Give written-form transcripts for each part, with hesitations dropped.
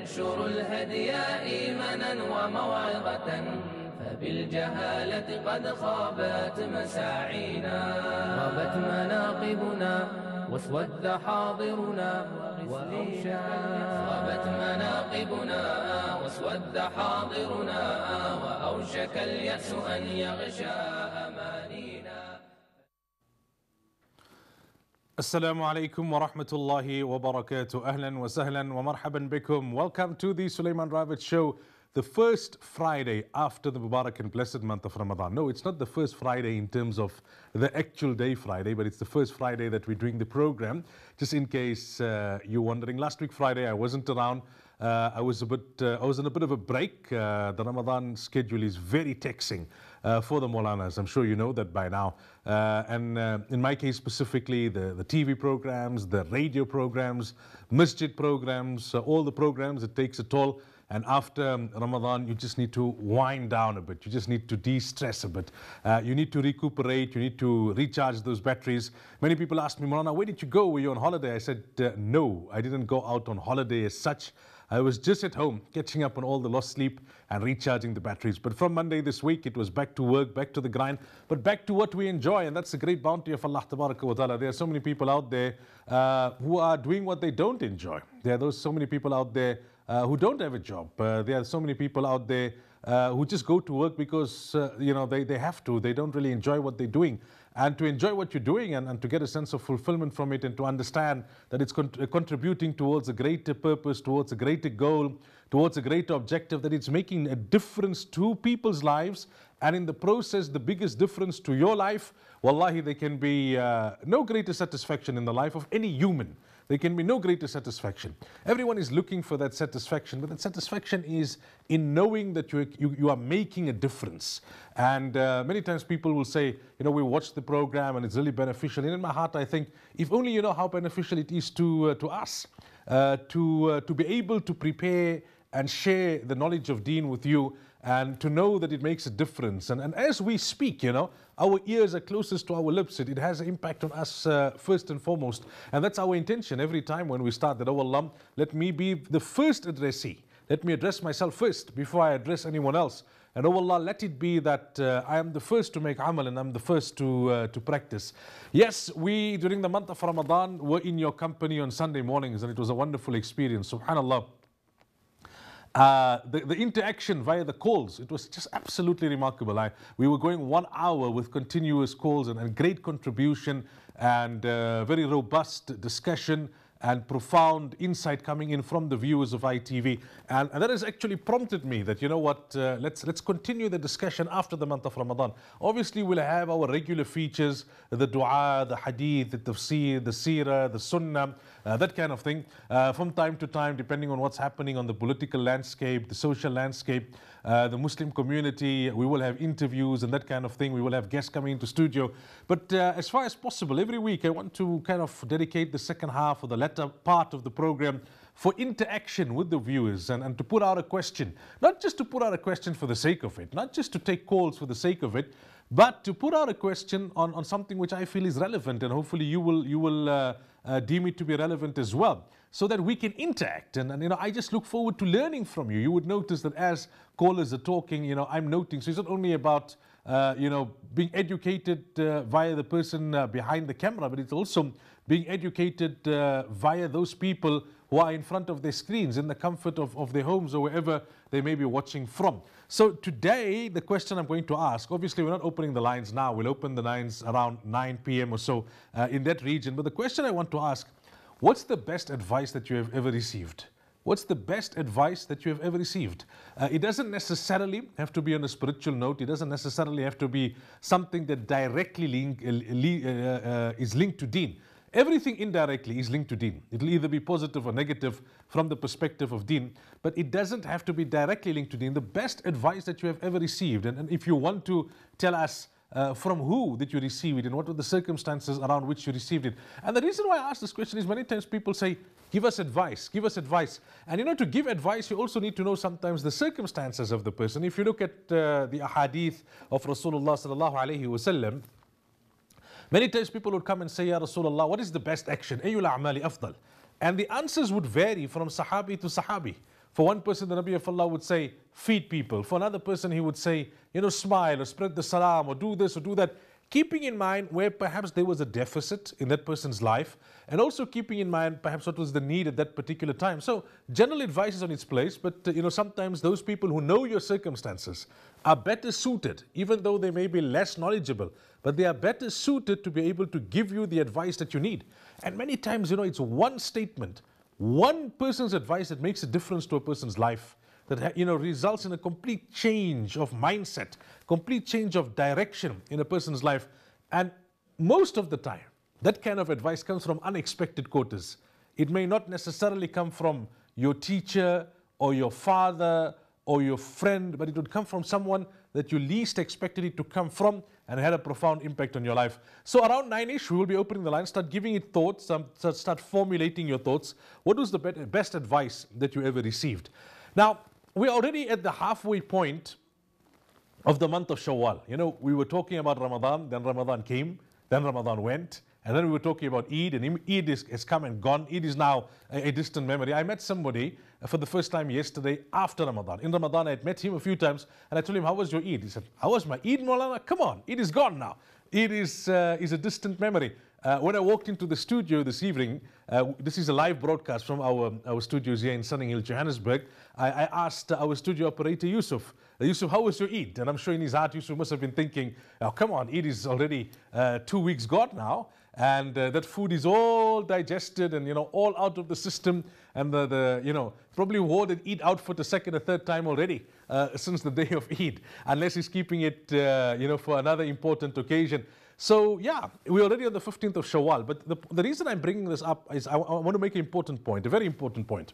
ينشر الهدي إيمانا وموعظة فبالجهالة قد خابت مساعينا. غابت مناقبنا واسود حاضرنا غابت مناقبنا واسود حاضرنا وأوشك اليأس أن يغشى أمانينا. Assalamu alaikum wa rahmatullahi wa barakatuh. Ahlan wa sahlan wa marhaban bikum. Welcome to the Sulaimaan Ravat show, the first Friday after the Mubarak and blessed month of Ramadan. No, it's not the first Friday in terms of the actual day Friday, but it's the first Friday that we're doing the program. Just in case you're wondering, last week Friday I wasn't around. I was in a bit of a break. The Ramadan schedule is very taxing for the Moulanas. I'm sure you know that by now. And in my case specifically, the TV programs, the radio programs, masjid programs, all the programs, it takes a toll. And after Ramadan, you just need to wind down a bit. You just need to de-stress a bit. You need to recuperate. You need to recharge those batteries. Many people ask me, Moulana, where did you go? Were you on holiday? I said, no, I didn't go out on holiday as such. I was just at home, catching up on all the lost sleep and recharging the batteries. But from Monday this week, it was back to work, back to the grind, but back to what we enjoy. And that's the great bounty of Allah Tabaraka wa Ta'ala. There are so many people out there who are doing what they don't enjoy. There are so many people out there who don't have a job. There are so many people out there who just go to work because they have to. They don't really enjoy what they're doing. And to enjoy what you're doing and to get a sense of fulfillment from it and to understand that it's contributing towards a greater purpose, towards a greater goal, towards a greater objective, that it's making a difference to people's lives, and in the process the biggest difference to your life, wallahi, there can be no greater satisfaction in the life of any human. There can be no greater satisfaction. Everyone is looking for that satisfaction, but that satisfaction is in knowing that you are making a difference. And many times people will say, we watch the program and it's really beneficial. And in my heart, I think, if only you know how beneficial it is to us, to be able to prepare and share the knowledge of Deen with you, and to know that it makes a difference. And as we speak, our ears are closest to our lips. It has an impact on us first and foremost. And that's our intention every time when we start that, oh Allah, let me be the first addressee. Let me address myself first before I address anyone else. And oh Allah, let it be that I am the first to make amal and I'm the first to practice. Yes, we, during the month of Ramadan, were in your company on Sunday mornings, and it was a wonderful experience. SubhanAllah. The interaction via the calls, it was just absolutely remarkable. We were going 1 hour with continuous calls and great contribution and very robust discussion and profound insight coming in from the viewers of ITV. And that has actually prompted me that, let's continue the discussion after the month of Ramadan. Obviously, we'll have our regular features, the dua, the hadith, the tafsir, the seerah, the sunnah, that kind of thing. From time to time, depending on what's happening on the political landscape, the social landscape, the Muslim community, we will have interviews and that kind of thing. We will have guests coming into studio. But as far as possible, every week I want to kind of dedicate the second half or the latter part of the program for interaction with the viewers and to put out a question. Not just to put out a question for the sake of it, not just to take calls for the sake of it, but to put out a question on something which I feel is relevant, and hopefully you will deem it to be relevant as well, so that we can interact. And I just look forward to learning from you. You would notice that as callers are talking, I'm noting. So it's not only about being educated via the person behind the camera, but it's also being educated via those people who are in front of their screens, in the comfort of their homes or wherever they may be watching from. So today, the question I'm going to ask, obviously we're not opening the lines now, we'll open the lines around 9 p.m. or so in that region. But the question I want to ask, what's the best advice that you have ever received? What's the best advice that you have ever received? It doesn't necessarily have to be on a spiritual note. It doesn't necessarily have to be something that directly is linked to Deen. Everything indirectly is linked to Deen. It'll either be positive or negative from the perspective of Deen, but it doesn't have to be directly linked to Deen. The best advice that you have ever received, and if you want to tell us from who did you receive it and what were the circumstances around which you received it. And the reason why I ask this question is many times people say, give us advice, give us advice. And to give advice, you also need to know sometimes the circumstances of the person. If you look at the ahadith of Rasulullah sallallahu alayhi wa sallam, many times people would come and say, Ya Rasulullah, what is the best action? Ayyul a'mali afdal? And the answers would vary from sahabi to sahabi, For one person, the Nabi of Allah would say, feed people. For another person, he would say, smile or spread the salam or do this or do that. Keeping in mind where perhaps there was a deficit in that person's life, and also keeping in mind perhaps what was the need at that particular time. So general advice is on its place, but sometimes those people who know your circumstances are better suited, even though they may be less knowledgeable, but they are better suited to be able to give you the advice that you need. And many times, it's one statement, one person's advice that makes a difference to a person's life, that results in a complete change of mindset, complete change of direction in a person's life. And most of the time, that kind of advice comes from unexpected quarters. It may not necessarily come from your teacher or your father or your friend, but it would come from someone that you least expected it to come from and had a profound impact on your life. So around 9-ish, we will be opening the line, start giving it thoughts, start formulating your thoughts. What was the best advice that you ever received? Now, we're already at the halfway point of the month of Shawwal. We were talking about Ramadan, then Ramadan came, then Ramadan went, and then we were talking about Eid, and Eid has come and gone. Eid is now a distant memory. I met somebody for the first time yesterday after Ramadan. In Ramadan, I had met him a few times, and I told him, how was your Eid? He said, how was my Eid, Moulana? Come on, Eid is gone now. Eid is a distant memory. When I walked into the studio this evening, this is a live broadcast from our studios here in Sunning Hill, Johannesburg. I asked our studio operator, Yusuf, how was your Eid? And I'm sure in his heart, Yusuf must have been thinking, oh, come on, Eid is already 2 weeks gone now. And that food is all digested and, all out of the system. And probably wore the Eid outfit a second or third time already since the day of Eid, unless he's keeping it, for another important occasion. So yeah, we're already on the 15th of Shawwal, but the reason I'm bringing this up is I want to make an important point, a very important point.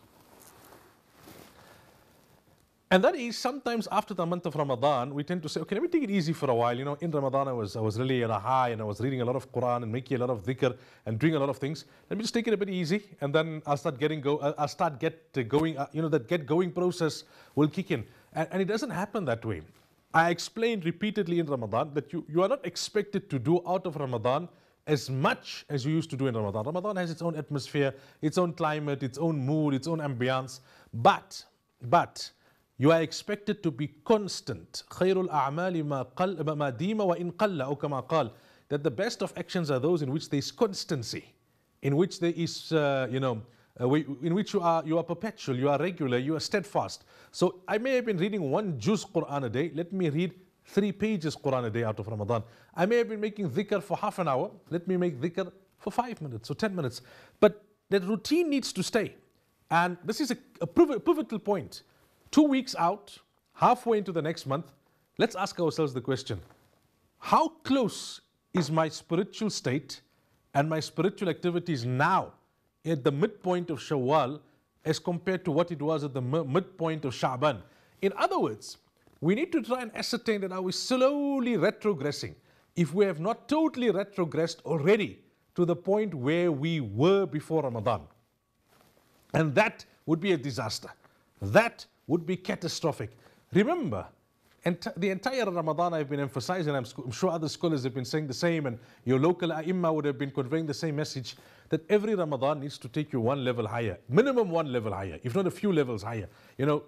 And that is, sometimes after the month of Ramadan, we tend to say, okay, let me take it easy for a while. In Ramadan, I was really on a high, and I was reading a lot of Quran and making a lot of dhikr and doing a lot of things. Let me just take it a bit easy, and then I'll start getting going. That get going process will kick in. And it doesn't happen that way. I explained repeatedly in Ramadan that you are not expected to do out of Ramadan as much as you used to do in Ramadan. Ramadan has its own atmosphere, its own climate, its own mood, its own ambience. But you are expected to be constant. خير الأعمال ما ديم وإن قل أو كما قال. That the best of actions are those in which there is constancy, in which there is in which you are perpetual, you are regular, you are steadfast. So I may have been reading 1 juz Quran a day. Let me read 3 pages Quran a day out of Ramadan. I may have been making dhikr for half an hour. Let me make dhikr for 5 minutes or 10 minutes. But that routine needs to stay. And this is a pivotal point. 2 weeks out, halfway into the next month, let's ask ourselves the question, how close is my spiritual state and my spiritual activities now at the midpoint of Shawwal as compared to what it was at the midpoint of Sha'ban? In other words, we need to try and ascertain that are we slowly retrogressing, if we have not totally retrogressed already to the point where we were before Ramadan. And that would be a disaster. That would be catastrophic. Remember, the entire Ramadan I've been emphasizing, I'm sure other scholars have been saying the same, and your local ai would have been conveying the same message, that every Ramadan needs to take you one level higher, minimum one level higher, if not a few levels higher.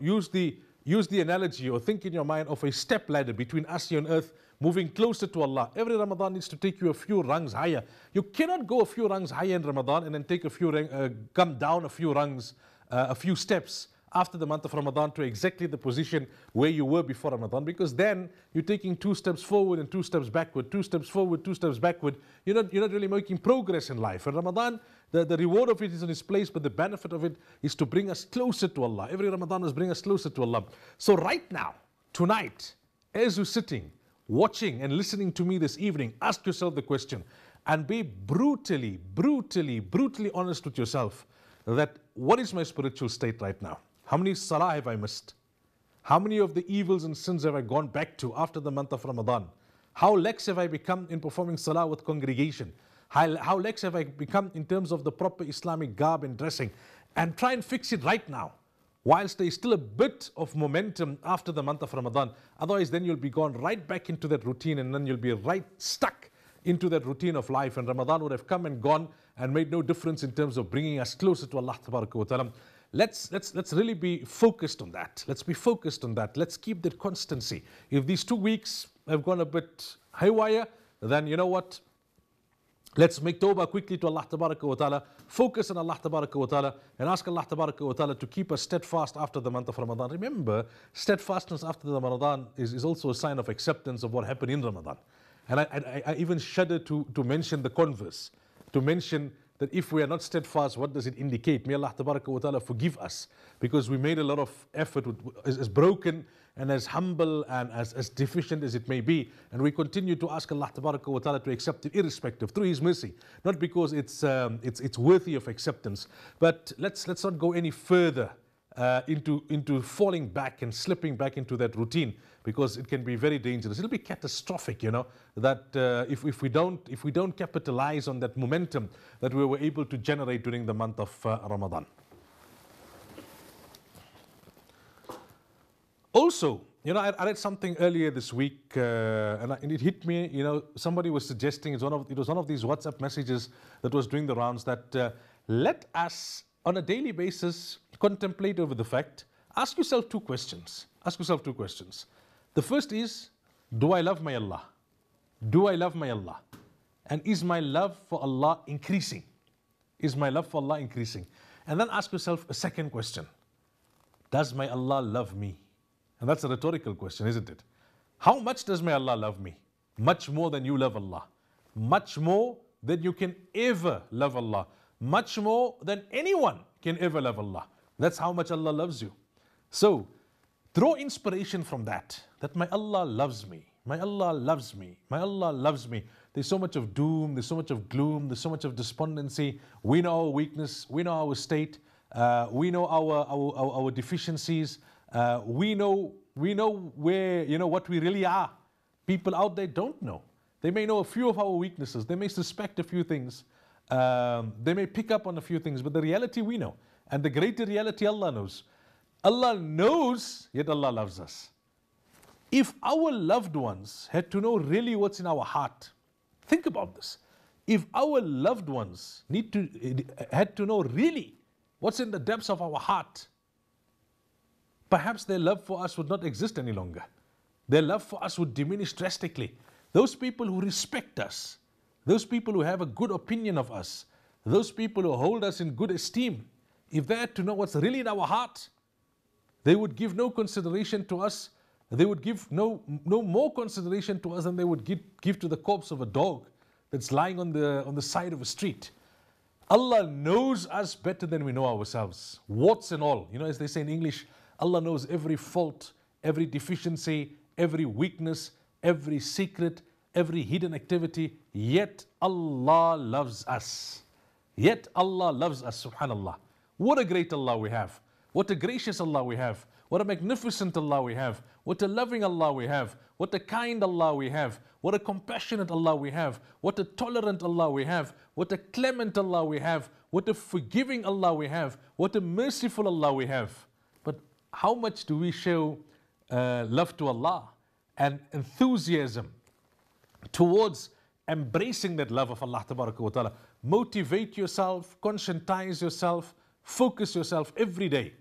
Use the analogy or think in your mind of a step ladder between us here on earth, moving closer to Allah. Every Ramadan needs to take you a few rungs higher. You cannot go a few rungs higher in Ramadan and then take come down a few rungs, a few steps after the month of Ramadan to exactly the position where you were before Ramadan, because then you're taking 2 steps forward and 2 steps backward, 2 steps forward, 2 steps backward. You're not really making progress in life. And Ramadan, the reward of it is in its place, but the benefit of it is to bring us closer to Allah. Every Ramadan is bring us closer to Allah. So right now, tonight, as you're sitting, watching and listening to me this evening, ask yourself the question and be brutally honest with yourself that what is my spiritual state right now? How many salah have I missed? How many of the evils and sins have I gone back to after the month of Ramadan? How lax have I become in performing salah with congregation? How lax have I become in terms of the proper Islamic garb and dressing? And try and fix it right now, whilst there is still a bit of momentum after the month of Ramadan. Otherwise, then you'll be gone right back into that routine, and then you'll be right stuck into that routine of life, and Ramadan would have come and gone and made no difference in terms of bringing us closer to Allah Ta'ala. let's really be focused on that. Let's be focused on that. Let's keep that constancy. If these 2 weeks have gone a bit haywire, then you know what? Let's make tawbah quickly to Allah Tabaraka wa Ta'ala, focus on Allah Tabaraka wa Ta'ala, and ask Allah Tabaraka wa Ta'ala to keep us steadfast after the month of Ramadan. Remember, steadfastness after the Ramadan is also a sign of acceptance of what happened in Ramadan. And I even shudder to mention the converse, to mention that if we are not steadfast, what does it indicate? May Allah Tabaraka wa Ta'ala forgive us, because we made a lot of effort, as broken and as humble and as deficient as it may be, and we continue to ask Allah Tabaraka wa Ta'ala to accept it irrespective, through His mercy, not because it's worthy of acceptance. But let's not go any further into falling back and slipping back into that routine, because it can be very dangerous. It'll be catastrophic, that if we don't capitalize on that momentum that we were able to generate during the month of Ramadan. Also, I read something earlier this week, and it hit me. Somebody was suggesting, it was one of these WhatsApp messages that was doing the rounds, that let us, on a daily basis, contemplate over the fact. Ask yourself 2 questions. Ask yourself 2 questions. The first is, do I love my Allah? Do I love my Allah? And is my love for Allah increasing? Is my love for Allah increasing? And then ask yourself a second question. Does my Allah love me? And that's a rhetorical question, isn't it? How much does my Allah love me? Much more than you love Allah. Much more than you can ever love Allah. Much more than anyone can ever love Allah. That's how much Allah loves you. So, draw inspiration from that my Allah loves me. My Allah loves me. My Allah loves me. There's so much of doom, there's so much of gloom, there's so much of despondency. We know our weakness, we know our state, we know our deficiencies. We know where, what we really are. People out there don't know. They may know a few of our weaknesses. They may suspect a few things. They may pick up on a few things, but the reality we know. And the greater reality Allah knows. Allah knows, yet Allah loves us. If our loved ones had to know really what's in our heart, think about this. If our loved ones had to know really what's in the depths of our heart, perhaps their love for us would not exist any longer. Their love for us would diminish drastically. Those people who respect us, those people who have a good opinion of us, those people who hold us in good esteem, if they had to know what's really in our heart, they would give no consideration to us. They would give no more consideration to us than they would give to the corpse of a dog that's lying on the side of a street. Allah knows us better than we know ourselves, warts and all. As they say in English, Allah knows every fault, every deficiency, every weakness, every secret, every hidden activity, yet Allah loves us. Yet Allah loves us, subhanallah. What a great Allah we have. What a gracious Allah we have. What a magnificent Allah we have. What a loving Allah we have. What a kind Allah we have. What a compassionate Allah we have. What a tolerant Allah we have. What a clement Allah we have. What a forgiving Allah we have. What a merciful Allah we have. But how much do we show love to Allah and enthusiasm towards embracing that love of Allah Tabaraka wa Ta'ala? Motivate yourself, conscientize yourself, focus yourself every day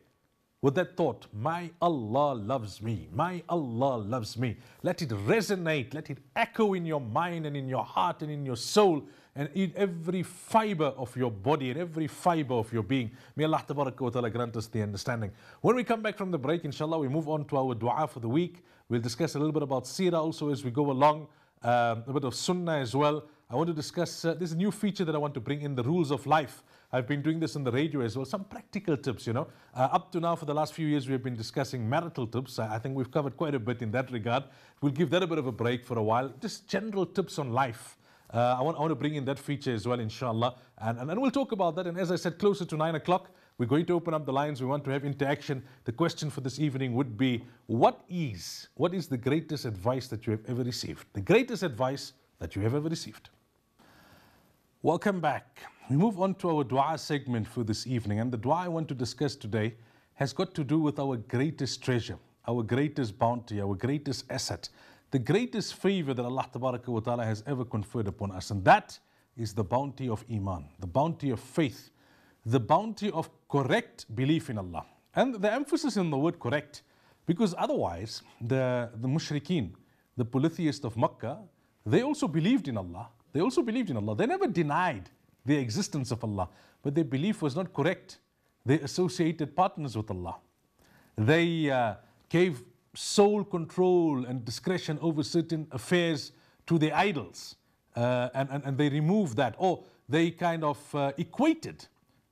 with that thought, my Allah loves me, my Allah loves me. Let it resonate, let it echo in your mind and in your heart and in your soul and in every fiber of your body and every fiber of your being. May Allah Tabaraka wa Ta'ala grant us the understanding. When we come back from the break, inshallah, we move on to our dua for the week. We'll discuss a little bit about seerah also as we go along, a bit of sunnah as well. I want to discuss, there's a new feature that I want to bring in, the rules of life. I've been doing this on the radio as well, some practical tips, Up to now, for the last few years, we have been discussing marital tips. I think we've covered quite a bit in that regard. We'll give that a bit of a break for a while. Just general tips on life. I want to bring in that feature as well, inshallah. And we'll talk about that. And as I said, closer to 9 o'clock, we're going to open up the lines. We want to have interaction. The question for this evening would be, what is the greatest advice that you have ever received? The greatest advice that you have ever received. Welcome back. We move on to our dua segment for this evening. And the dua I want to discuss today has got to do with our greatest treasure, our greatest bounty, our greatest asset, the greatest favor that Allah Tabaraka wa Ta'ala has ever conferred upon us. And that is the bounty of Iman, the bounty of faith, the bounty of correct belief in Allah. And the emphasis in the word correct, because otherwise the mushrikeen, the polytheists of Makkah, they also believed in Allah. They also believed in Allah. They never denied the existence of Allah, but their belief was not correct. They associated partners with Allah. They gave sole control and discretion over certain affairs to their idols, and they removed that, or they kind of equated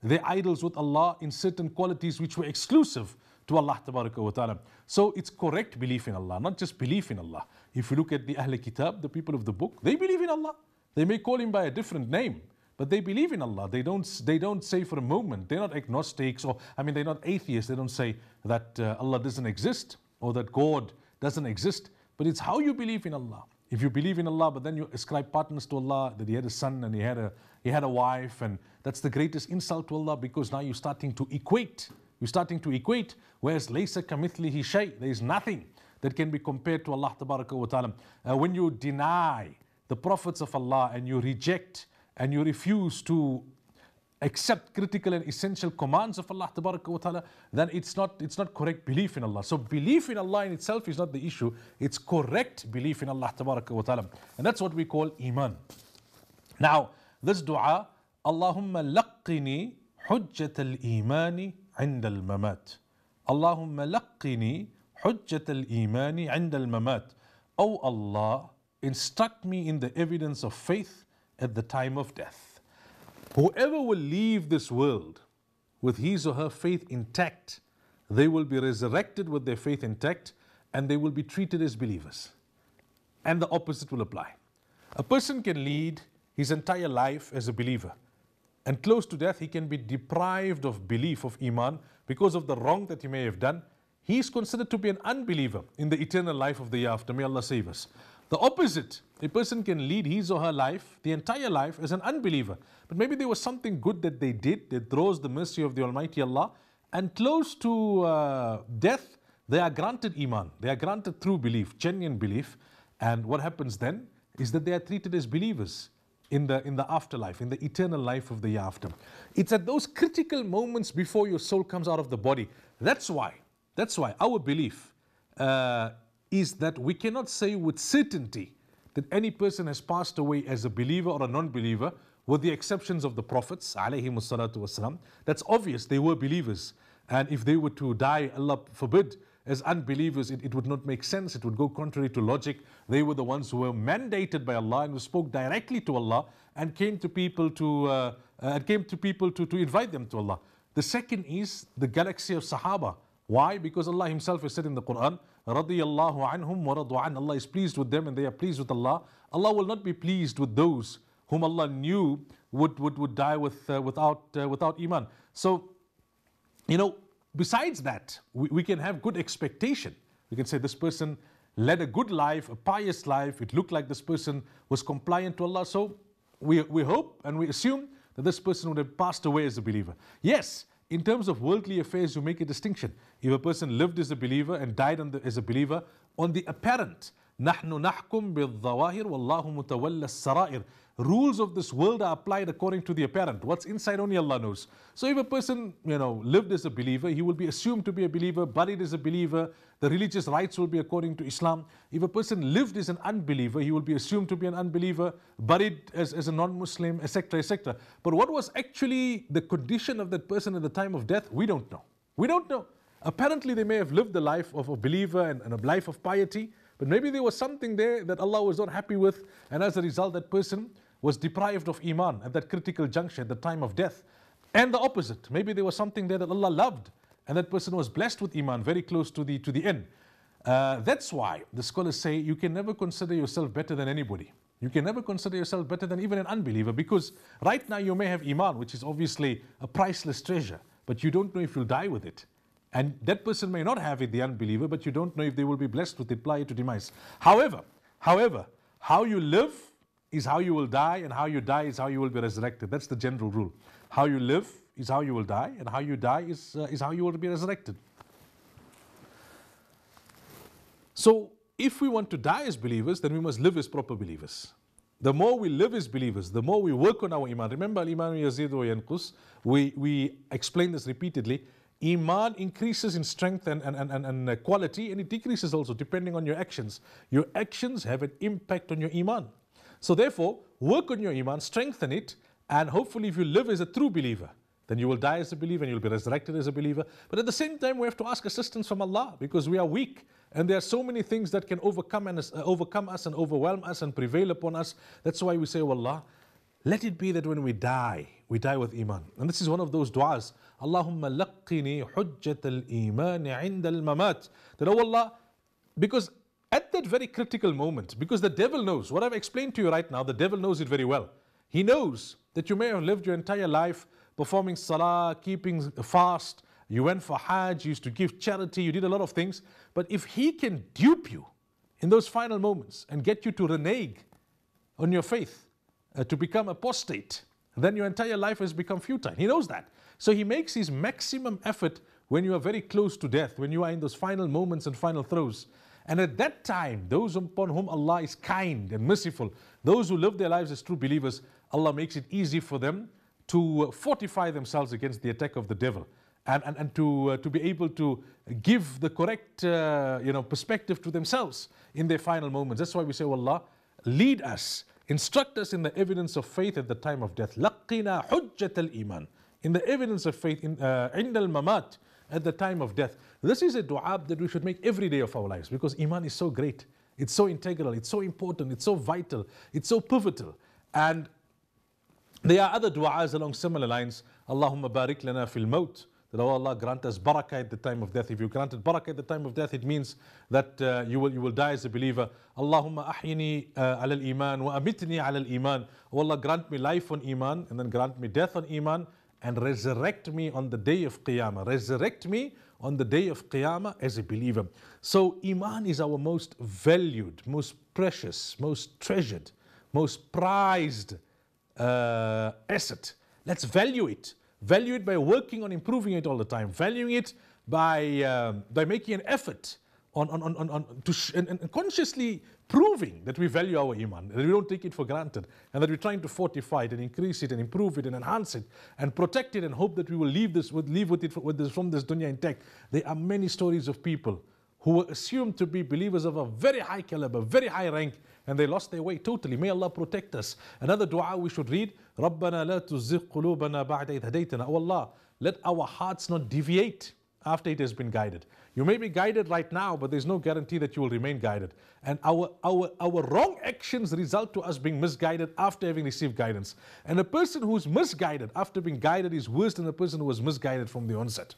their idols with Allah in certain qualities which were exclusive to Allah Tabaraka wa Ta'ala. So it's correct belief in Allah, not just belief in Allah. If you look at the Ahl Kitab, the people of the book, they believe in Allah. They may call him by a different name, but they believe in Allah. They don't say for a moment, they're not agnostics, or they're not atheists. They don't say that Allah doesn't exist or that God doesn't exist, but it's how you believe in Allah. If you believe in Allah, but then you ascribe partners to Allah, that he had a son and he had a wife, and that's the greatest insult to Allah, because now you're starting to equate. Whereas laysa kamithlihi shay, there is nothing that can be compared to Allah Tabaraka wa Ta'ala. When you deny the prophets of Allah and you reject and you refuse to accept critical and essential commands of Allah Tabaraka wa Ta'ala, then it's not correct belief in Allah. So belief in Allah in itself is not the issue, it's correct belief in Allah Tabaraka wa Ta'ala. And that's what we call Iman. Now, this dua, Allahumma laqini hujjat al-imani عند الممات. اللهم لقني حجة الإيمان عند الممات. O Allah, instruct me in the evidence of faith at the time of death. Whoever will leave this world with his or her faith intact, they will be resurrected with their faith intact, and they will be treated as believers. And the opposite will apply. A person can lead his entire life as a believer, and close to death he can be deprived of belief, of Iman, because of the wrong that he may have done. He is considered to be an unbeliever in the eternal life of the year after. May Allah save us. The opposite, a person can lead his or her life, the entire life, as an unbeliever. But maybe there was something good that they did that draws the mercy of the Almighty Allah, and close to death, they are granted Iman. They are granted true belief, genuine belief. And what happens then is that they are treated as believers in the afterlife, in the eternal life of the year after. It's at those critical moments before your soul comes out of the body. That's why our belief is that we cannot say with certainty that any person has passed away as a believer or a non-believer, with the exceptions of the prophets, alayhimus salatu wassalam. That's obvious, they were believers. And if they were to die, Allah forbid, as unbelievers, it would not make sense. It would go contrary to logic. They were the ones who were mandated by Allah and who spoke directly to Allah and came to people to invite them to Allah. The second is the galaxy of Sahaba. Why? Because Allah Himself has said in the Quran, "Radiyallahu anhum wa radu an." Allah is pleased with them and they are pleased with Allah. Allah will not be pleased with those whom Allah knew would die without Iman. So, besides that, we can have good expectation. We can say this person led a good life, a pious life. It looked like this person was compliant to Allah. So we hope and we assume that this person would have passed away as a believer. Yes, in terms of worldly affairs, you make a distinction. If a person lived as a believer and died as a believer, on the apparent, نحن نحكم بالظواهر والله متولى السرائر. Rules of this world are applied according to the apparent. What's inside only Allah knows. So if a person, lived as a believer, he will be assumed to be a believer, buried as a believer. The religious rites will be according to Islam. If a person lived as an unbeliever, he will be assumed to be an unbeliever, buried as a non-Muslim, etc., etc. But what was actually the condition of that person at the time of death, we don't know. We don't know. Apparently they may have lived the life of a believer and a life of piety, but maybe there was something there that Allah was not happy with, and as a result that person was deprived of Iman at that critical juncture, at the time of death. And the opposite, maybe there was something there that Allah loved, and that person was blessed with Iman very close to the end. That's why the scholars say you can never consider yourself better than anybody. You can never consider yourself better than even an unbeliever, because right now you may have Iman, which is obviously a priceless treasure, but you don't know if you'll die with it. And that person may not have it, the unbeliever, but you don't know if they will be blessed with it prior to demise. However, how you live is how you will die, and how you die is how you will be resurrected. That's the general rule. How you live is how you will die, and how you die is how you will be resurrected. So if we want to die as believers, then we must live as proper believers. The more we live as believers, the more we work on our iman. Remember, al-iman yazid wa yanqus. We explain this repeatedly. Iman increases in strength and quality, and it decreases also depending on your actions. Your actions have an impact on your iman. So therefore, work on your iman, strengthen it, and hopefully if you live as a true believer, then you will die as a believer and you'll be resurrected as a believer. But at the same time, we have to ask assistance from Allah because we are weak. And there are so many things that can overcome us and overwhelm us and prevail upon us. That's why we say, oh Allah, let it be that when we die with iman. And this is one of those du'as. Allahumma laqqini hujjat al-iman 'inda al-mamat. That, oh Allah, because at that very critical moment, because the devil knows, what I've explained to you right now, the devil knows it very well. He knows that you may have lived your entire life performing salah, keeping fast, you went for hajj, you used to give charity, you did a lot of things. But if he can dupe you in those final moments and get you to renege on your faith, to become apostate, then your entire life has become futile. He knows that. So he makes his maximum effort when you are very close to death, when you are in those final moments and final throes. And at that time, those upon whom Allah is kind and merciful, those who live their lives as true believers, Allah makes it easy for them to fortify themselves against the attack of the devil and to be able to give the correct perspective to themselves in their final moments. That's why we say, oh Allah, lead us, instruct us in the evidence of faith at the time of death. Laqina hujjat al-iman. In the evidence of faith, in al-mamat, at the time of death. This is a dua that we should make every day of our lives because iman is so great. It's so integral, it's so important, it's so vital, it's so pivotal. And there are other du'as along similar lines. Allahumma barik lana fil maut. That, oh Allah, grant us barakah at the time of death. If you granted barakah at the time of death, it means that you will die as a believer. Allahumma ahyini ala al-iman wa amitni ala al-iman. Oh Allah, grant me life on iman and then grant me death on iman and resurrect me on the day of Qiyamah. Resurrect me on the day of Qiyamah as a believer. So iman is our most valued, most precious, most treasured, most prized asset. Let's value it. Value it by working on improving it all the time. Valuing it by making an effort and consciously proving that we value our iman, that we don't take it for granted, and that we're trying to fortify it and increase it and improve it and enhance it and protect it and hope that we will leave with it from this dunya intact. There are many stories of people who were assumed to be believers of a very high caliber, very high rank, and they lost their way totally. May Allah protect us. Another dua we should read, رَبَّنَا لَا تُزِغْ قُلُوبَنَا بَعْدَ إِذْ هَدَيْتَنَا. Oh Allah, let our hearts not deviate after it has been guided. You may be guided right now, but there's no guarantee that you will remain guided. And our wrong actions result to us being misguided after having received guidance. And a person who's misguided after being guided is worse than a person who was misguided from the onset.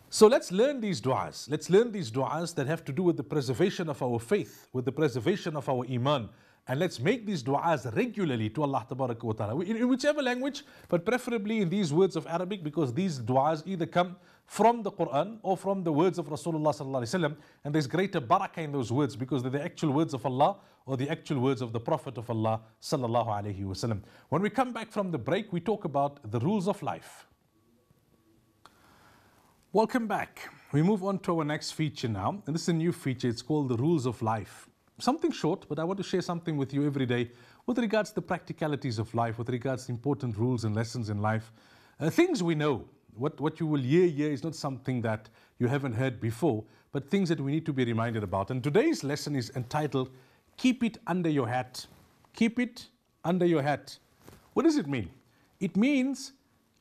So let's learn these du'as. Let's learn these du'as that have to do with the preservation of our faith, with the preservation of our iman. And let's make these du'as regularly to Allah Tabaraka wa Ta'ala, in whichever language, but preferably in these words of Arabic, because these du'as either come from the Quran or from the words of Rasulullah Sallallahu Alaihi Wasallam, and there's greater barakah in those words because they're the actual words of Allah or the actual words of the Prophet of Allah Sallallahu Alaihi Wasallam. When we come back from the break, we talk about the rules of life. Welcome back. We move on to our next feature now, and this is a new feature. It's called the rules of life. Something short, but I want to share something with you every day with regards to the practicalities of life, with regards to important rules and lessons in life. Things we know. What you will hear here is not something that you haven't heard before, but things that we need to be reminded about. And today's lesson is entitled, Keep It Under Your Hat. Keep it under your hat. What does it mean? It means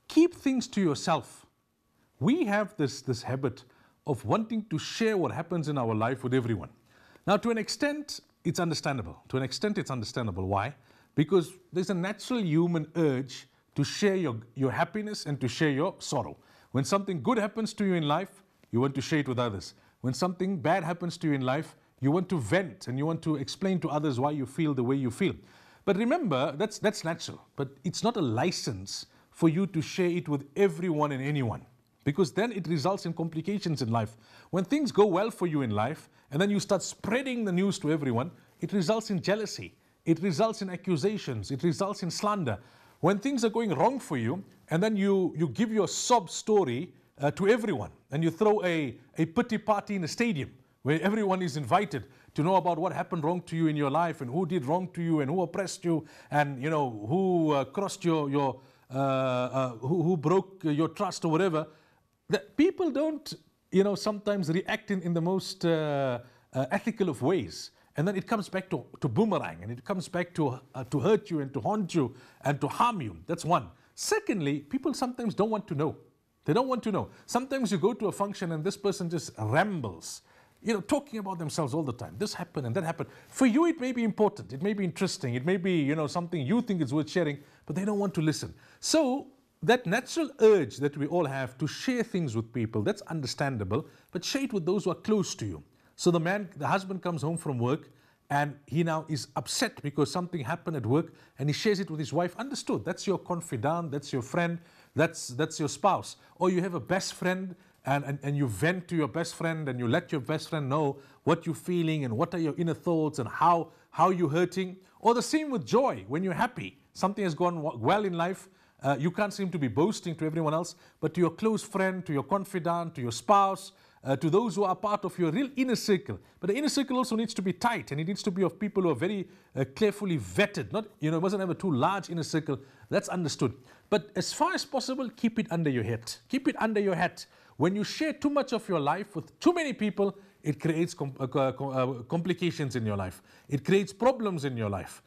keep things to yourself. We have this habit of wanting to share what happens in our life with everyone. Now, to an extent, it's understandable. Why? Because there's a natural human urge to share your happiness and to share your sorrow. When something good happens to you in life, you want to share it with others. When something bad happens to you in life, you want to vent and you want to explain to others why you feel the way you feel. But remember, that's natural. But it's not a license for you to share it with everyone and anyone. Because then it results in complications in life. When things go well for you in life, and then you start spreading the news to everyone, it results in jealousy. It results in accusations. It results in slander. When things are going wrong for you, and then you give your sob story to everyone, and you throw a pity party in a stadium where everyone is invited to know about what happened wrong to you in your life and who did wrong to you and who oppressed you and who crossed who broke your trust or whatever. That people don't sometimes react in the most ethical of ways, and then it comes back to boomerang, and it comes back to hurt you and to haunt you and to harm you. That's one. Secondly, people sometimes don't want to know. They don't want to know. Sometimes you go to a function and this person just rambles, talking about themselves all the time. This happened and that happened. For you, it may be important. It may be interesting. It may be, something you think is worth sharing, but they don't want to listen. So that natural urge that we all have to share things with people, that's understandable, but share it with those who are close to you. So the husband comes home from work and he now is upset because something happened at work and he shares it with his wife. Understood. That's your confidant, that's your friend, that's your spouse. Or you have a best friend and you vent to your best friend and you let your best friend know what you're feeling and what are your inner thoughts and how you're hurting. Or the same with joy. When you're happy, something has gone well in life, you can't seem to be boasting to everyone else, but to your close friend, to your confidant, to your spouse, to those who are part of your real inner circle. But the inner circle also needs to be tight, and it needs to be of people who are very carefully vetted. Not, it mustn't have a too large inner circle. That's understood. But as far as possible, keep it under your hat. Keep it under your hat. When you share too much of your life with too many people, it creates complications in your life. It creates problems in your life.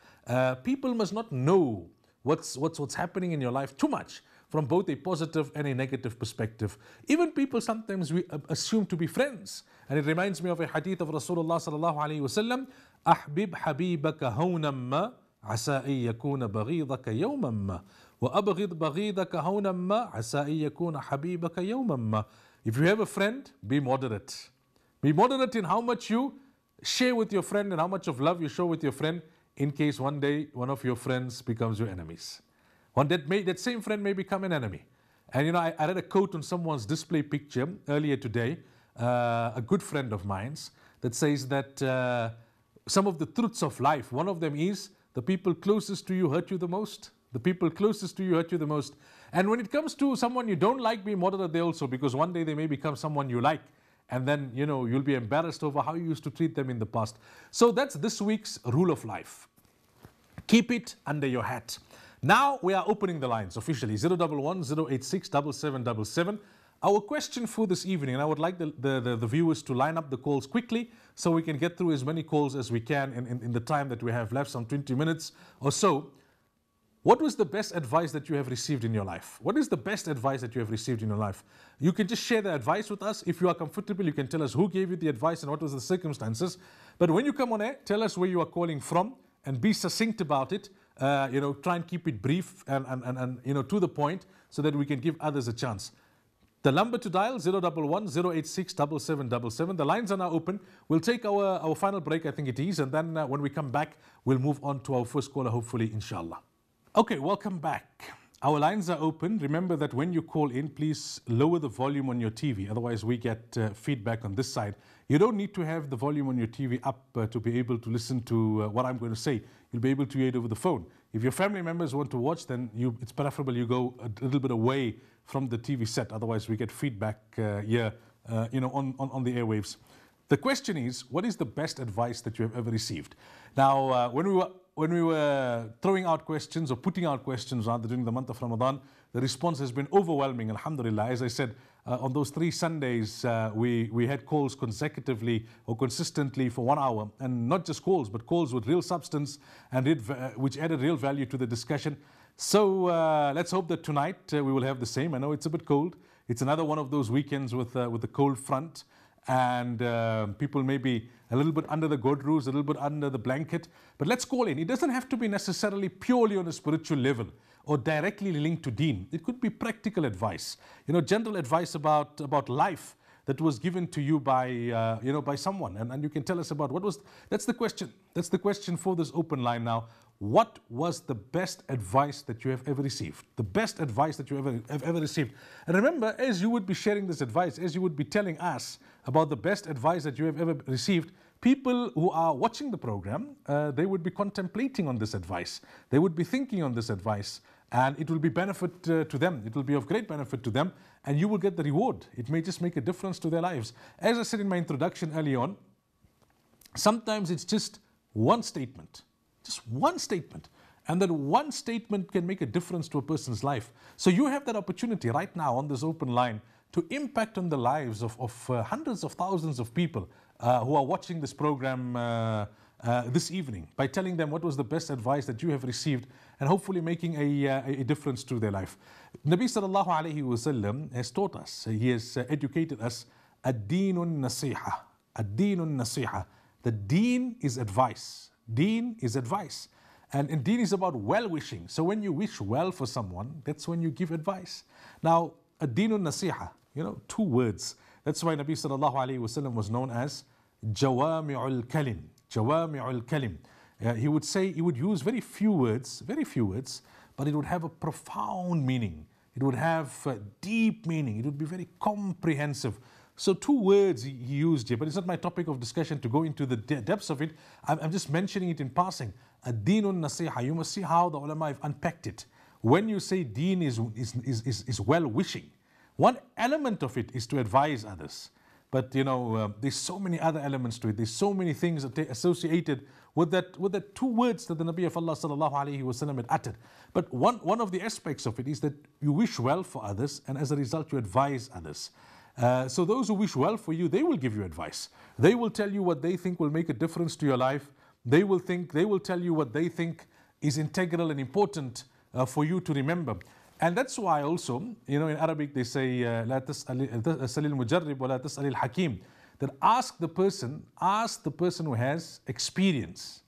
People must not know what's happening in your life too much, from both a positive and a negative perspective. Even people sometimes we assume to be friends. And it reminds me of a hadith of Rasulullah sallallahu alayhi wa sallam, أحبب حبيبك هونا ما عسى أن يكون بغيضك يوما ما وأبغض بغيضك هونا ما عسى أن يكون حبيبك يوما ما. If you have a friend, be moderate. Be moderate in how much you share with your friend and how much of love you show with your friend, in case one day one of your friends becomes your enemies. That same friend may become an enemy. And I read a quote on someone's display picture earlier today, a good friend of mine's, that says that some of the truths of life, one of them is the people closest to you hurt you the most. The people closest to you hurt you the most. And when it comes to someone you don't like, be moderate there also, because one day they may become someone you like. And then, you'll be embarrassed over how you used to treat them in the past. So that's this week's rule of life. Keep it under your hat. Now we are opening the lines officially, 011 086 7777. Our question for this evening, and I would like the viewers to line up the calls quickly so we can get through as many calls as we can in the time that we have left, some 20 minutes or so. What was the best advice that you have received in your life? What is the best advice that you have received in your life? You can just share the advice with us. If you are comfortable, you can tell us who gave you the advice and what was the circumstances. But when you come on air, tell us where you are calling from and be succinct about it. Try and keep it brief and to the point so that we can give others a chance. The number to dial, 011 086 7777. The lines are now open. We'll take our final break, I think it is, and then when we come back, we'll move on to our first caller, hopefully, inshallah. Okay, welcome back. Our lines are open. Remember that when you call in, please lower the volume on your TV. Otherwise, we get feedback on this side. You don't need to have the volume on your TV up to be able to listen to what I'm going to say. You'll be able to hear it over the phone. If your family members want to watch, then it's preferable you go a little bit away from the TV set. Otherwise, we get feedback here, on the airwaves. The question is, what is the best advice that you have ever received? Now, when we were throwing out questions or putting out questions rather during the month of Ramadan, the response has been overwhelming, alhamdulillah. As I said, on those 3 Sundays, we had calls consecutively or consistently for 1 hour, and not just calls, but calls with real substance and which added real value to the discussion. So let's hope that tonight we will have the same. I know it's a bit cold. It's another one of those weekends with the cold front. And people may be a little bit under the godroos, a little bit under the blanket. But let's call in. It doesn't have to be necessarily purely on a spiritual level or directly linked to deen. It could be practical advice, general advice about life that was given to you by by someone. And you can tell us about that's the question. That's the question for this open line now. What was the best advice that you have ever received? The best advice that you have ever received. And remember, as you would be sharing this advice, as you would be telling us about the best advice that you have ever received, people who are watching the program, they would be contemplating on this advice. They would be thinking on this advice. and it will be benefit to them. It will be of great benefit to them, and you will get the reward. It may just make a difference to their lives. As I said in my introduction early on, sometimes it's just one statement, and that one statement can make a difference to a person's life. So you have that opportunity right now on this open line to impact on the lives of hundreds of thousands of people who are watching this program this evening, by telling them what was the best advice that you have received, and hopefully making a difference to their life. Nabi sallallahu alayhi wasallam has taught us, he has educated us, ad-deenun nasiha. Ad-deenun nasiha. The deen is advice. Deen is advice. And deen is about well-wishing. So when you wish well for someone, that's when you give advice. Now, ad-deenun nasiha, 2 words. That's why Nabi sallallahu alayhi wasallam was known as Jawami'ul Kalim. Jawami'ul Kalim. He would use very few words, but it would have a profound meaning. It would have deep meaning. It would be very comprehensive. So 2 words he used here, but it's not my topic of discussion to go into the depths of it. I'm just mentioning it in passing. Ad-deenun nasiha. You must see how the ulama have unpacked it. When you say deen is well-wishing, one element of it is to advise others. But there's so many other elements to it. There's so many things that associated with that 2 words that the Nabi of Allah sallallahu alaihi wasallam had uttered. But one of the aspects of it is that you wish well for others, and as a result you advise others. So those who wish well for you, they will give you advice. They will tell you what they think will make a difference to your life. They will tell you what they think is integral and important for you to remember. And that's why also, in Arabic they say, لا تسأل المجرب ولا تسأل الحكيم, that ask the person who has experience,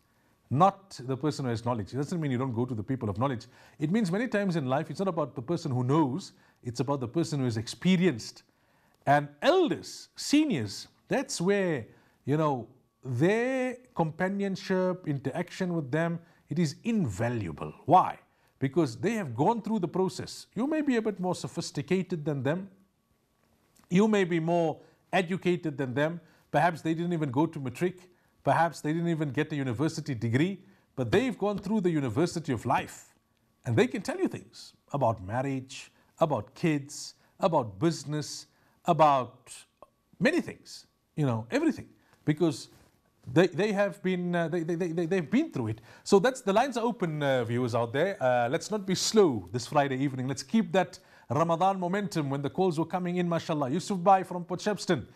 not the person who has knowledge. It doesn't mean you don't go to the people of knowledge. It means many times in life, it's not about the person who knows, it's about the person who is experienced. And elders, seniors, that's where, their companionship, interaction with them, it is invaluable. Why? Because they have gone through the process. You may be a bit more sophisticated than them. You may be more educated than them. Perhaps they didn't even go to matric. Perhaps they didn't even get a university degree. But they've gone through the university of life. And they can tell you things about marriage, about kids, about business, about many things, everything. Because they have been, they've been through it. So the lines are open, viewers out there. Let's not be slow this Friday evening. Let's keep that Ramadan momentum when the calls were coming in, mashallah. Yusuf Bhai from Port Shepstone,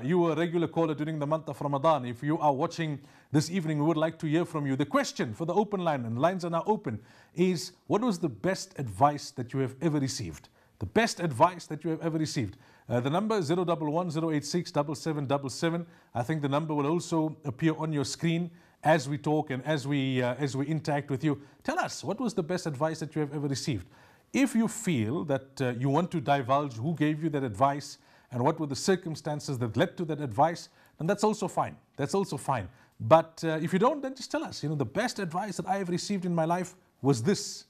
you were a regular caller during the month of Ramadan. If you are watching this evening, we would like to hear from you. The question for the open line, and lines are now open, is what was the best advice that you have ever received? The best advice that you have ever received. The number is 011 086 7777. I think the number will also appear on your screen as we talk and as we interact with you. Tell us, what was the best advice that you have ever received? If you feel that you want to divulge who gave you that advice and what were the circumstances that led to that advice, then that's also fine. That's also fine. But if you don't, then just tell us. The best advice that I have received in my life was this.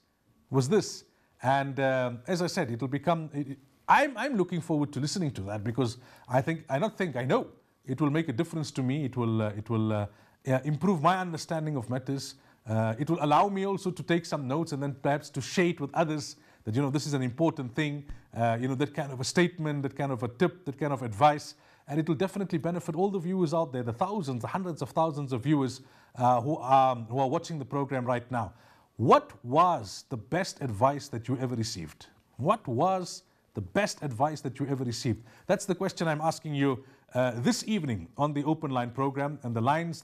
And as I said, it will become. I'm looking forward to listening to that, because I know it will make a difference to me. It will improve my understanding of matters. It will allow me also to take some notes and then perhaps to share it with others that this is an important thing. That kind of a statement, that kind of a tip, that kind of advice, and it will definitely benefit all the viewers out there, the thousands, the hundreds of thousands of viewers who are watching the program right now. What was the best advice that you ever received? What was the best advice that you ever received? That's the question I'm asking you this evening on the Open Line program. And the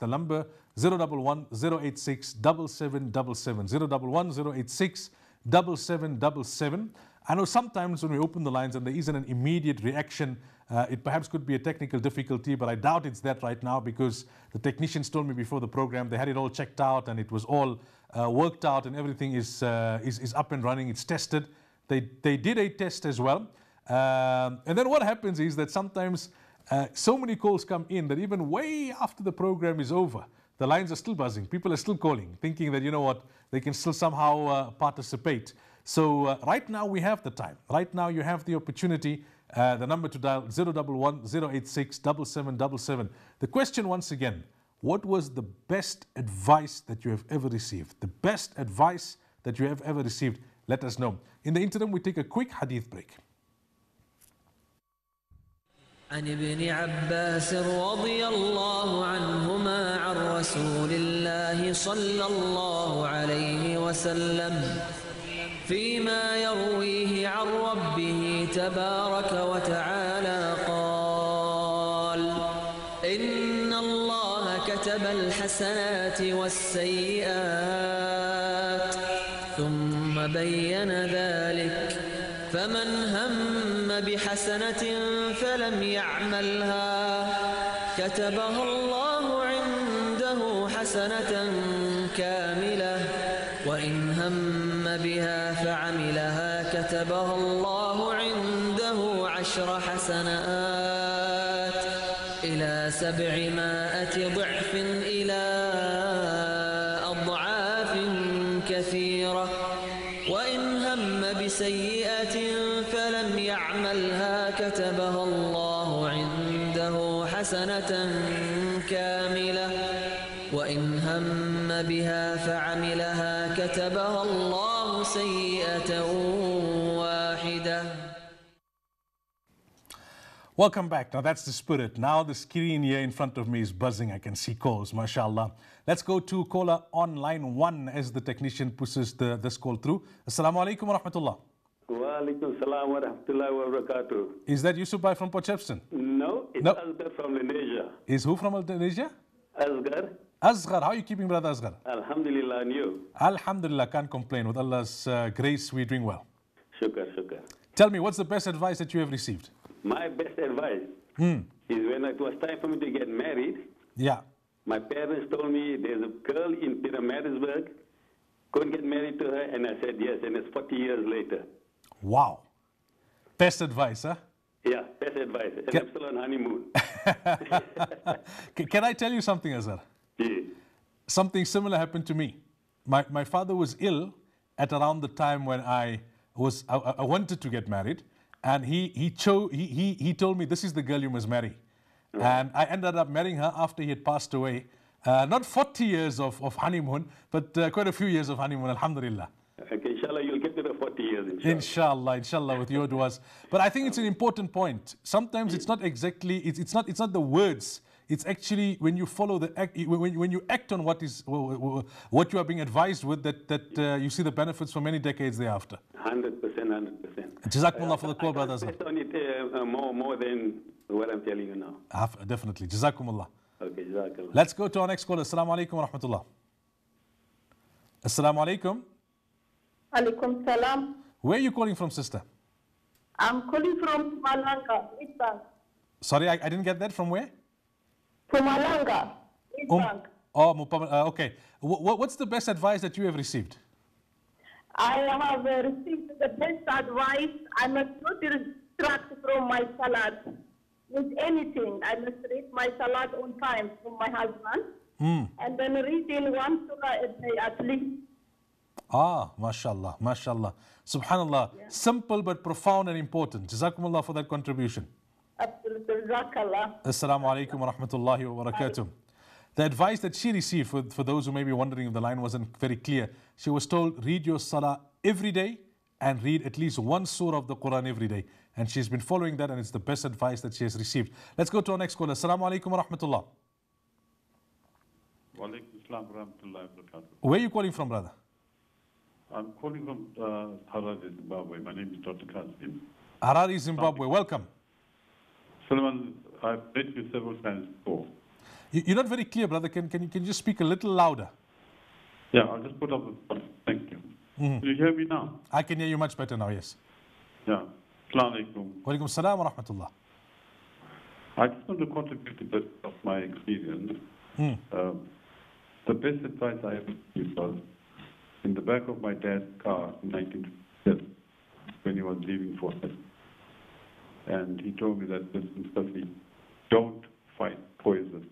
number 011 086 7777. 011 086 7777. I know sometimes when we open the lines and there isn't an immediate reaction, it perhaps could be a technical difficulty, but I doubt it's that right now, because the technicians told me before the program they had it all checked out and it was all worked out and everything is up and running. It's tested. They did a test as well. And then what happens is that sometimes so many calls come in that even way after the program is over, the lines are still buzzing. People are still calling, thinking that, they can still somehow participate. So right now we have the time. Right now you have the opportunity. The number to dial 011 086 7777. The question once again, what was the best advice that you have ever received? The best advice that you have ever received. let us know. In the interim, we take a quick hadith break. عن ابن عباس رضي الله عنهما عن رسول الله صلى الله عليه وسلم فيما يرويه عن ربه تبارك وتعالى قال إن الله كتب الحسنات والسيئات ثم بين ذلك فمن هم بحسنة فلم يعملها كتبها الله عنده حسنة كاملة وإن هم بها فعملها كتبها الله عنده 10 حسنات إلى 700 ضعف إلى أضعاف كثيرة وإن هم بسيئة فلم يعملها كتبها الله عنده حسنة كاملة وإن هم بها فعملها كتبها الله سيئة واحدة. Welcome back. Now that's the spirit. Now the screen here in front of me is buzzing. I can see calls, mashallah. Let's go to caller on line 1 as the technician pushes this call through. Assalamu alaikum wa rahmatullah. Wa alaikum salam wa rahmatullahi wa barakatuh. Is that Yusuf Bhai from Port Shepstone? No, it's Asghar from Indonesia. Is who from Indonesia? Asghar. Asghar. How are you keeping, brother Asghar? Alhamdulillah, and you? Alhamdulillah, can't complain. With Allah's grace, we're doing well. Shukr, shukr. Tell me, what's the best advice that you have received? My best advice is when it was time for me to get married, Yeah. my parents told me there's a girl in Pietermaritzburg, couldn't get married to her, and I said yes, and it's 40 years later. Wow. Best advice, huh? Yeah, best advice. And I'm still on honeymoon. Can I tell you something, Azhar? Yeah. Something similar happened to me. My father was ill at around the time when I wanted to get married, and he told me, this is the girl you must marry. And I ended up marrying her after he had passed away. Not 40 years of honeymoon, but quite a few years of honeymoon, alhamdulillah. Okay, inshallah, you'll get to the 40 years, Inshallah, with your duas. But I think it's an important point. Sometimes it's not exactly, it's not the words. It's actually when you follow when you act on what you are being advised with, that you see the benefits for many decades thereafter. 100%, 100%. Jazakumullah for the call, brothers. I on it more than what I'm telling you now. Definitely. Jazakumullah. Okay, jazakallah. Let's go to our next caller. Assalamu alaikum wa rahmatullah. Assalamu alaikum. Alaikum salam. Where are you calling from, sister? I'm calling from Pumalanga, East Bank. Sorry, I didn't get that. From where? Pumalanga, East Bank. Okay. What's the best advice that you have received? I have received the best advice. I must not distract from my salat with anything. I must read my salat on time from my husband. And then reading one surah a day at least. Mashallah, mashallah. Subhanallah. Yeah. Simple but profound and important. Jazakumullah for that contribution. Absolutely. Jazakallah. Assalamu alaikum wa rahmatullahi wa barakatuh. The advice that she received, for those who may be wondering if the line wasn't very clear, she was told, read your salah every day and read at least one surah of the Quran every day. And she's been following that, and it's the best advice that she has received. Let's go to our next caller. Assalamu alaikum wa rahmatullah. Wa alaikum assalam wa rahmatullahi wa barakatuh. Where are you calling from, brother? I'm calling from Harare, Zimbabwe. My name is Dr. Kazim. Harare, Zimbabwe. Welcome. Sulaimaan, I've met you several times before. You're not very clear, brother. Can you just speak a little louder? Yeah, I'll just put up the phone. Thank you. Can you hear me now? I can hear you much better now, yes. Yeah. Assalamu alaikum. Wa alaikum salam wa rahmatullah. I just want to contribute a bit of my experience. The best advice I ever received was in the back of my dad's car in 1957 when he was leaving for it. And he told me that, listen, Safi, don't fight poison.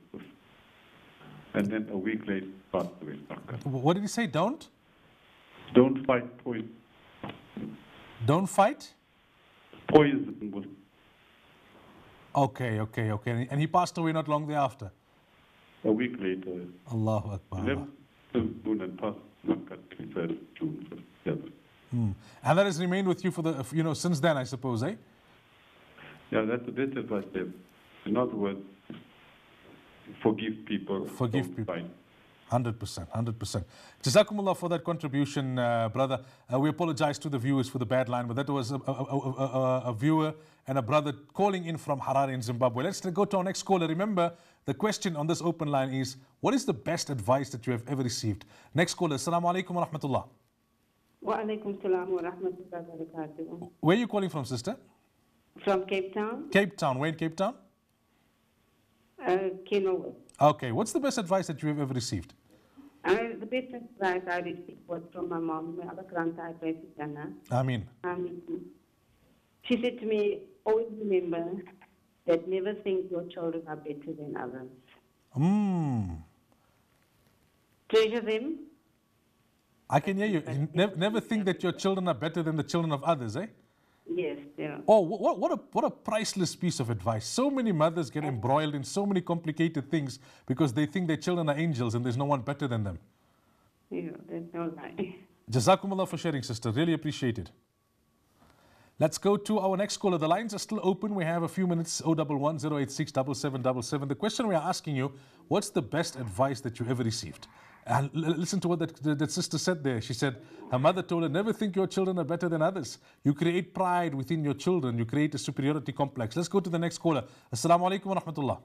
And then a week later, passed away. What did he say? Don't fight poison. Don't fight? Poison. Okay. And he passed away not long thereafter? A week later. Allahu Akbar. Left June and passed 23rd June. And that has remained with you for the, since then, I suppose, eh? Yeah, that's the best advice I have. In other words, forgive people. Forgive don't people. fight. 100%, 100%. Jazakumullah for that contribution, brother. We apologize to the viewers for the bad line, but that was a viewer and a brother calling in from Harare in Zimbabwe. Let's go to our next caller. Remember, the question on this open line is, what is the best advice that you have ever received? Next caller, Assalamu alaikum wa rahmatullah. Wa alaikum salam wa rahmatullahi wa barakatuh. Where are you calling from, sister? From Cape Town. Cape Town. Where in Cape Town? Kenilworth. Okay. What's the best advice that you have ever received? The best advice I received was from my mom, my other grandchild, Ameen. She said to me, always remember that never think your children are better than others. Treasure them. I can hear you. Never think that your children are better than the children of others, eh? Yes, yeah. Oh, what a priceless piece of advice. So many mothers get embroiled in so many complicated things because they think their children are angels and there's no one better than them. Yeah, there's no lie. Jazakumullah for sharing, sister. Really appreciate it. Let's go to our next caller. The lines are still open. We have a few minutes. 011 086 7777. The question we are asking you, what's the best advice that you ever received? And listen to what that sister said there. She said her mother told her, never think your children are better than others. You create pride within your children. You create a superiority complex. Let's go to the next caller. Assalamu alaikum wa rahmatullah.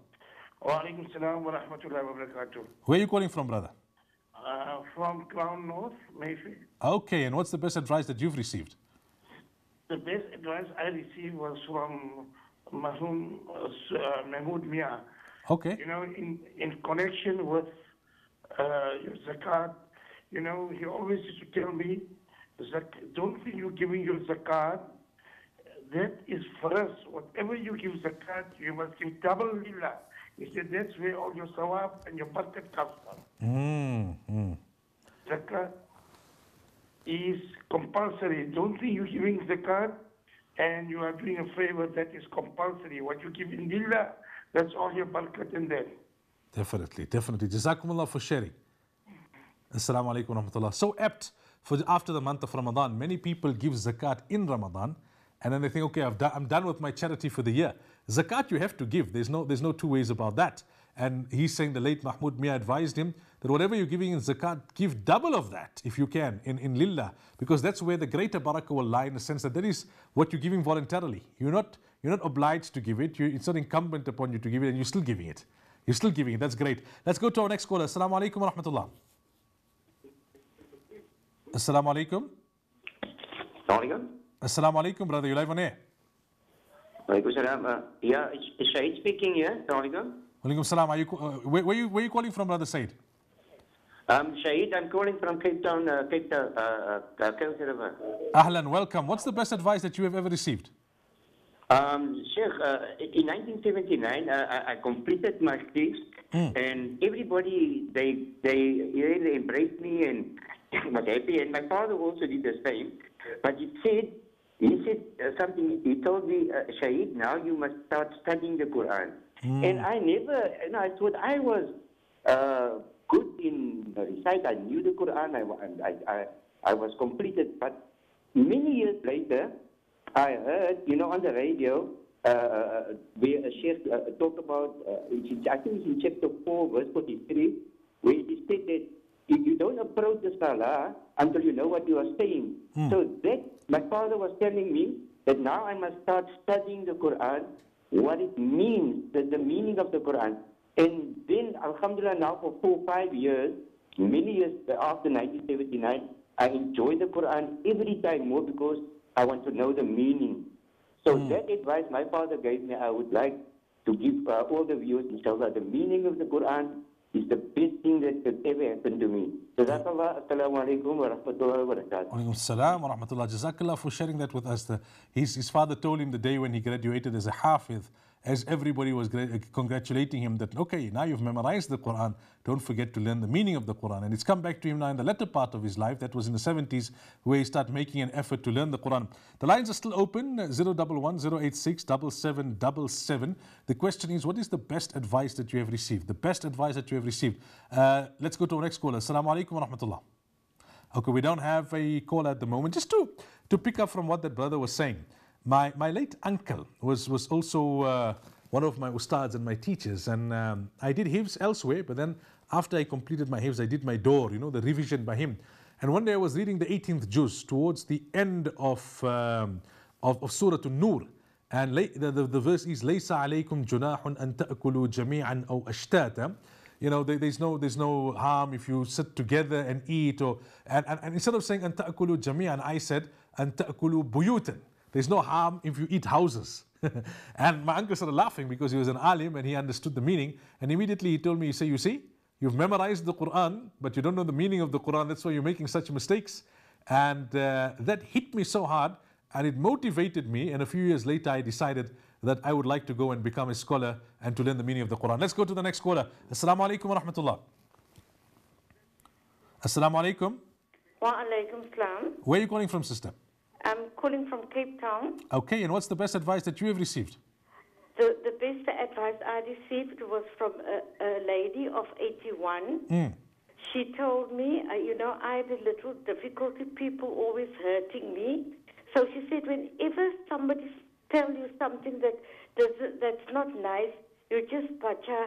Wa alaikum salam wa rahmatullahi wa barakatuh. Where are you calling from, brother? From Crown North, Mayfair. Okay, and what's the best advice that you've received? The best advice I received was from Mahmoud Mia. Okay. You know, in connection with your zakat, you know, he always used to tell me, don't think you're giving your zakat. That is first. Whatever you give zakat, you must give double lillah. He said that's where all your sawab and your barakat comes from. Zakat is compulsory. Don't think you're giving zakat and you are doing a favor that is compulsory. What you give in lillah, that's all your barakat in there. Definitely. Jazakumullah for sharing. Assalamu alaikum wa rahmatullah. So apt for after the month of Ramadan. Many people give zakat in Ramadan and then they think, okay, I'm done with my charity for the year. Zakat you have to give. There's no two ways about that. And he's saying the late Mahmoud Mia advised him that whatever you're giving in zakat, give double of that if you can in lillah, because that's where the greater barakah will lie, in the sense that is what you're giving voluntarily. You're not obliged to give it. It's not incumbent upon you to give it, and you're still giving it. That's great. Let's go to our next caller. Assalamu alaikum wa rahmatullah. Assalamu alaikum. Assalamu alaikum, brother. You're live on air. Walaikum salam. Yeah, it's Shahid speaking here. Assalamu alaikum. Walaikum salam. Where are you calling from, brother Said? Shahid, I'm calling from Cape Town, River. Ahlan, welcome. What's the best advice that you have ever received? Sheikh, in 1979, I completed my studies, and everybody, they really embraced me and was happy, and my father also did the same. But he said something, he told me, Shahid, now you must start studying the Quran. And I never, I thought I was good in recite. I knew the Quran, I was completed, but many years later, I heard, on the radio, where a sheikh talked about, I think it's in chapter 4, verse 43, where he said that if you don't approach the salah until you know what you are saying. So that, my father was telling me that now I must start studying the Quran, what it means, the meaning of the Quran. And then, alhamdulillah, now for 4 or 5 years, many years after 1979, I enjoy the Quran every time more because I want to know the meaning. So that advice my father gave me, I would like to give all the viewers, inshallah, the meaning of the Quran is the best thing that could ever happen to me. Jazakallah, assalamu alaikum wa rahmatullahi wa barakatuh. Alaikum salam wa rahmatullah. Jazakallah for sharing that with us. His father told him the day when he graduated as a hafiz, as everybody was congratulating him that, okay, now you've memorized the Quran, don't forget to learn the meaning of the Quran. And it's come back to him now in the latter part of his life, that was in the 70s, where he started making an effort to learn the Quran. The lines are still open, 011 086 7777. The question is, what is the best advice that you have received? The best advice that you have received. Let's go to our next caller. Assalamu alaikum wa rahmatullah. Okay, we don't have a call at the moment. Just to pick up from what that brother was saying, my late uncle was also one of my ustads and my teachers, and I did hifz elsewhere, but then after I completed my hifz, I did my door, the revision by him. And one day I was reading the 18th juz towards the end of Surah An-Nur, and the verse is لَيْسَ عَلَيْكُمْ جُنَاحٌ أَن تَأْكُلُوا جَمِيعًا أَوْ أَشْتَاتًا. There's no harm if you sit together and eat, and instead of saying أَن تَأْكُلُوا جَمِيعًا, I said أَن تَأْكُلُوا بُيُوتًا. There's no harm if you eat houses. And my uncle started laughing because he was an alim and he understood the meaning, and immediately he told me, you see, you've memorized the Quran, but you don't know the meaning of the Quran, that's why you're making such mistakes. And that hit me so hard, and it motivated me, and a few years later I decided that I would like to go and become a scholar and to learn the meaning of the Quran. Let's go to the next caller. Assalamu alaikum wa rahmatullah. Assalamu alaikum. Wa alaikum salam. Where are you calling from, sister? I'm calling from Cape Town. Okay, and what's the best advice that you have received? The best advice I received was from a lady of 81. She told me, I had a little difficulty, people always hurting me. So she said, whenever somebody tells you something that's not nice, you just bacha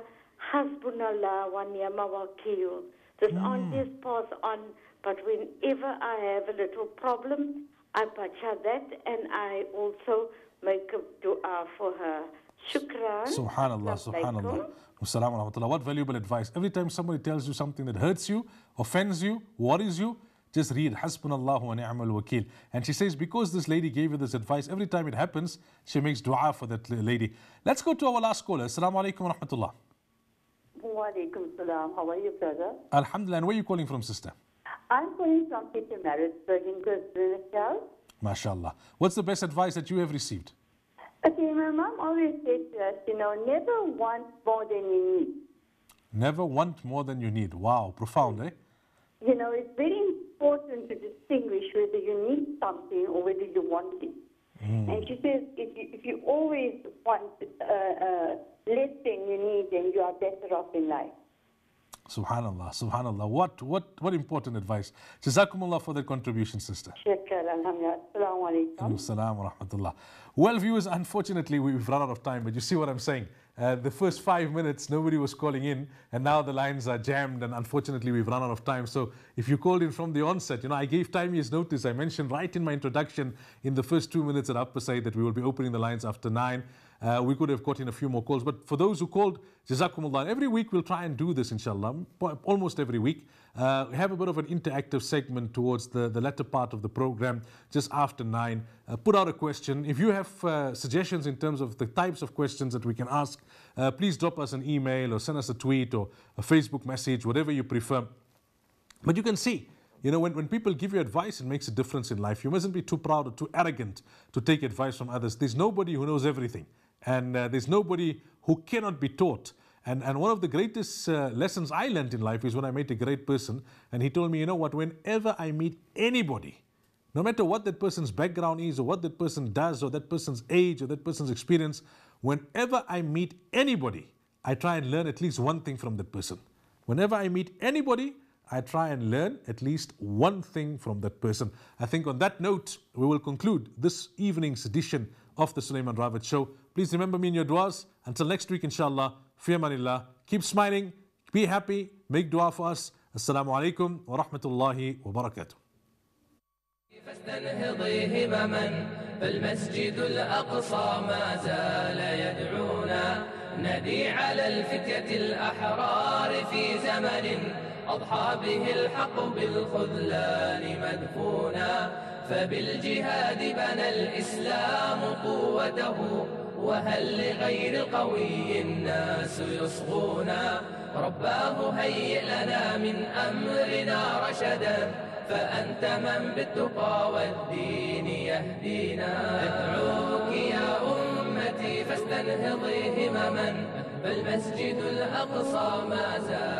hasbunallah wa ni'mal wakeel. This always pass on, but whenever I have a little problem, I bacha that, and I also make a dua for her. Shukran. Subhanallah, subhanallah. Assalamu alaikum. What valuable advice. Every time somebody tells you something that hurts you, offends you, worries you, just read Hasbunallahu wa ni'mal wakeel. And she says, because this lady gave you this advice, every time it happens, she makes dua for that lady. Let's go to our last caller. Assalamu alaikum wa rahmatullah. Wa alaikum salam. How are you, brother? Alhamdulillah. And where are you calling from, sister? I'm calling from Pietermaritzburg in KwaZulu-Natal. MashaAllah. What's the best advice that you have received? Okay, my mom always said to us, never want more than you need. Never want more than you need. Wow, profound, eh? It's very important to distinguish whether you need something or whether you want it. And she says, if you always want less than you need, then you are better off in life. Subhanallah, subhanallah. What important advice. Jazakumullah for the contribution, sister. Shukran, alhamdulillah. Assalamu alaikum. Assalamu wa rahmatullah. Well, viewers, unfortunately, we've run out of time, but you see what I'm saying. The first 5 minutes, nobody was calling in, and now the lines are jammed, and unfortunately, we've run out of time. So if you called in from the onset, I gave time years notice. I mentioned right in my introduction in the first 2 minutes at Upper Side that we will be opening the lines after 9. We could have got in a few more calls, but for those who called, Jazakumullah. Every week we'll try and do this, inshallah, almost every week. We have a bit of an interactive segment towards the latter part of the program, just after 9. Put out a question. If you have suggestions in terms of the types of questions that we can ask, please drop us an email or send us a tweet or a Facebook message, whatever you prefer. But you can see, when people give you advice, it makes a difference in life. You mustn't be too proud or too arrogant to take advice from others. There's nobody who knows everything. And there's nobody who cannot be taught. And one of the greatest lessons I learned in life is when I met a great person, and he told me, whenever I meet anybody, no matter what that person's background is or what that person does or that person's age or that person's experience, whenever I meet anybody, I try and learn at least one thing from that person. Whenever I meet anybody, I try and learn at least one thing from that person. I think on that note, we will conclude this evening's edition of the Sulaimaan Ravat Show. Please remember me in your duas. Until next week, inshallah. Fi amanillah. Keep smiling. Be happy. Make dua for us. Assalamu alaikum wa rahmatullahi wa barakatuh. فاستنهضي همما فالمسجد الأقصى ما زال يدعونا ندي على الفتية الأحرار في زمن أضحى به الحق بالخذلان مدفونا فبالجهاد بنى الإسلام قوته وهل لغير القوي الناس يصغونا رباه هيئ لنا من أمرنا رشدا فأنت من بالتقى والدين يهدينا أدعوك يا أمتي فاستنهضي همما فالمسجد الأقصى ما زال